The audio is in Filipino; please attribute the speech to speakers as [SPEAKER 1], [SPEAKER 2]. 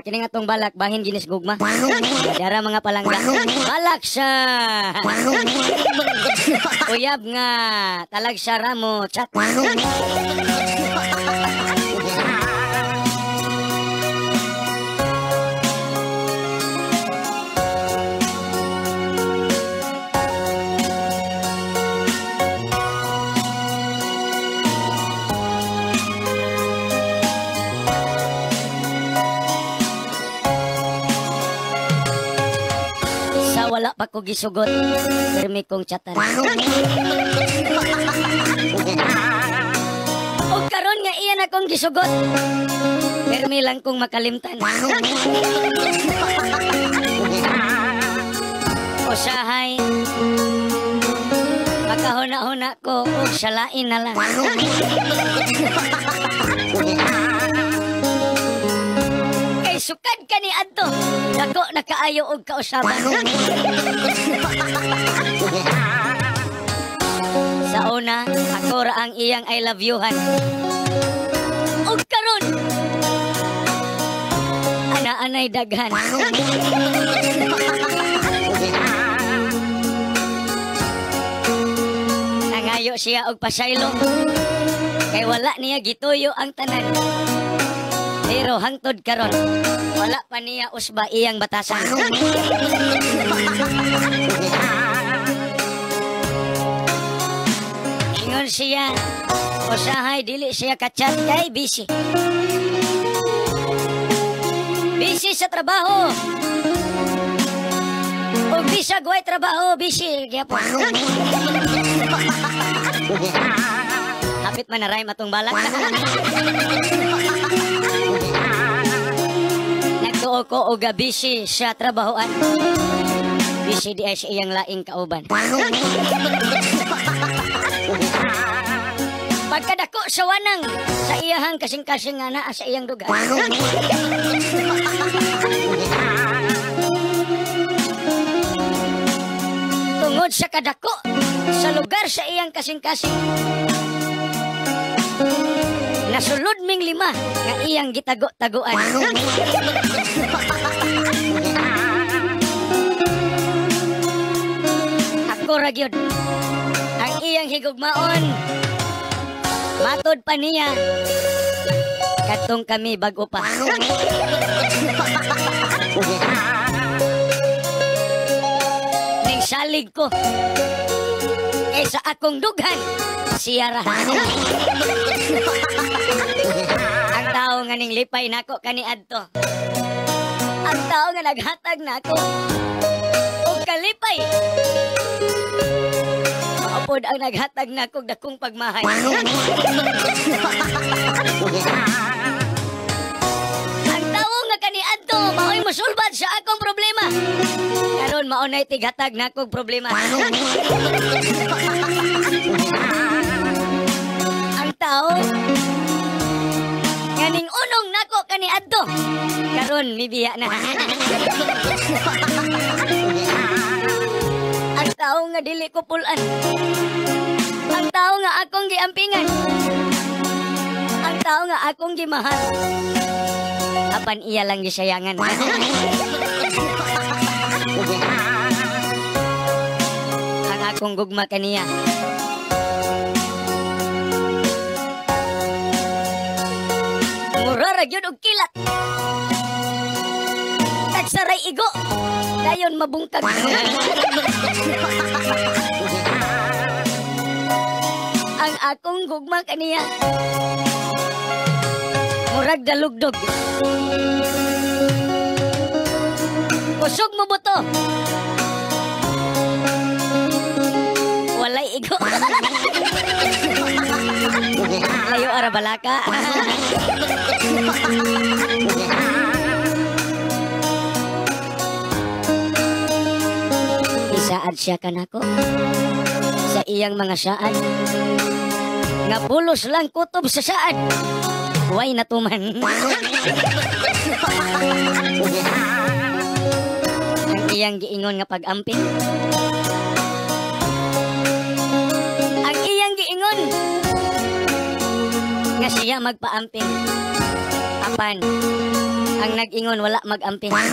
[SPEAKER 1] Kini nga tong balak bahin ginis gugma. Dara mga palangga. Balak siya. Uyab nga. Talag siya ramo. Chat. Wala pa ko gisugot. Permi kong chatan. O karon nga iyan akong gisugot. Permi lang kong makalimtan. Usahay. Makahuna-huna ko o salain na lang. Sukad ka ni Adto. Dako nakaayo og kausaban. Sa una, ako ra ang iyang I love you-han. Og karon, ana-anay daghan. Nangayo siya og pasaylo. Kay wala niya gituyo ang tanan. Pero hangtod karon, wala pa niya usba iyang batasan. Ingon siya, usahay dili siya kachat kay busy. Busy sa trabaho. O bisa guay trabaho, busy. Gyapon. Hapit man na ray matong balak. Nagtuo ko o busy sa trabahoan. Busy di ay sa iyang laing kauban. Pagkadako sa wanang sa iyahang kasing-kasing nga naa sa iyang duga. Tungod sa kadako sa lugar sa iyang kasing-kasing. Nasulod ming 5 nga iyang gitago-taguan. Ako ra gyud ang iyang higugmaon. Matod pa niya katong kami bag-o pa. Ning salig ko sa akong dughan siya ra. Ang tao nga ning lipay nako kaniadto. Ang tao nga naghatag nako og kalipay. Maapod ang naghatag nako dakong pagmahay. Ang tao nga kaniadto mao'y mosulbad sa akong problema. Karon mao nay tighatag nako problema. Ang tao kaning unong nako kaniadto karon mibiya na. Ang tao nga dili ko pulan. Ang tao nga akong giampingan. Ang tao nga akong gimahal. Apan iya lang gisayangan. Ang akong gugma kaniya. Murara gyud og kilat. Tagsaray igo. Dayon mabungkag. Ang akong gugma kaniya. Murag dalugdog. Kusog mo buto. Walay igo. Layo ara balaka. Isaad siya kanako sa iyang mga saad. Nga pulos lang kutob sa saad. Huway natuman. Ang iyang giingon nga pag-amping. Ang iyang giingon nga siya magpaamping. Apan Ang nag-ingon wala mag-ampingan.